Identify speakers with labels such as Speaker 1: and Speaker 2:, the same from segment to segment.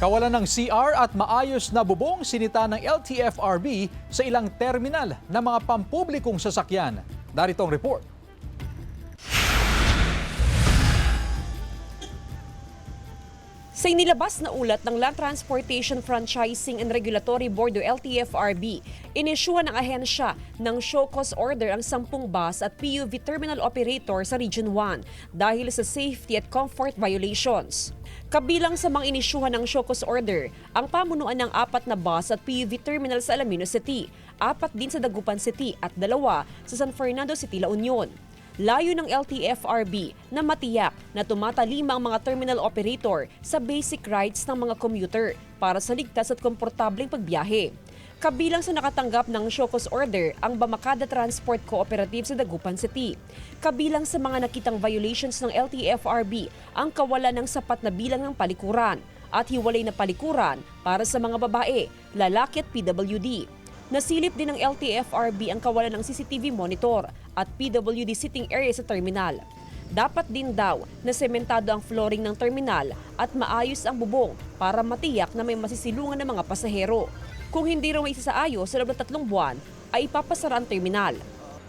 Speaker 1: Kawalan ng CR at maayos na bubong sinita ng LTFRB sa ilang terminal ng mga pampublikong sasakyan. Narito ang report.
Speaker 2: Sa inilabas na ulat ng Land Transportation Franchising and Regulatory Board o LTFRB, inisyuhan ng ahensya ng show cause order ang 10 bus at PUV terminal operator sa Region 1 dahil sa safety at comfort violations. Kabilang sa mga inisyuhan ng show cause order, ang pamunuan ng 4 na bus at PUV terminal sa Alaminos City, 4 din sa Dagupan City at 2 sa San Fernando City, La Union. Layo ng LTFRB na matiyak na tumatalima ang mga terminal operator sa basic rights ng mga commuter para sa ligtas at komportableng pagbiyahe. Kabilang sa nakatanggap ng show cause order ang Bamakada Transport Cooperative sa Dagupan City. Kabilang sa mga nakitang violations ng LTFRB ang kawalan ng sapat na bilang ng palikuran at hiwalay na palikuran para sa mga babae, lalaki at PWD. Nasilip din ng LTFRB ang kawalan ng CCTV monitor at PWD sitting area sa terminal. Dapat din daw na sementado ang flooring ng terminal at maayos ang bubong para matiyak na may masisilungan ng mga pasahero. Kung hindi raw isaayos sa loob ng 3 buwan, ay ipapasara ang terminal.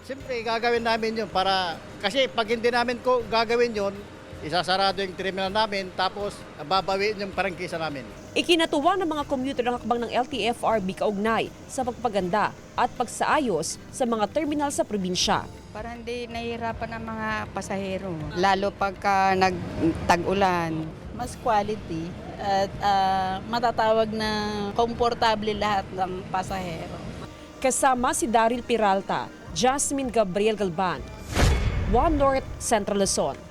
Speaker 3: Siyempre, gagawin namin yun para, kasi pag hindi namin gagawin yun, isasarado yung terminal namin tapos babawiin yung parangkisa namin.
Speaker 2: Ikinatuwa ng mga commuter ng hakbang ng LTFRB kaugnay sa pagpaganda at pagsaayos sa mga terminal sa probinsya.
Speaker 4: Para hindi nahihirapan ang mga pasahero, lalo pagka nagtag-ulan.
Speaker 5: Mas quality at matatawag na komportable lahat ng pasahero.
Speaker 2: Kasama si Daryl Peralta, Jasmine Gabriel Galban, One North Central Luzon.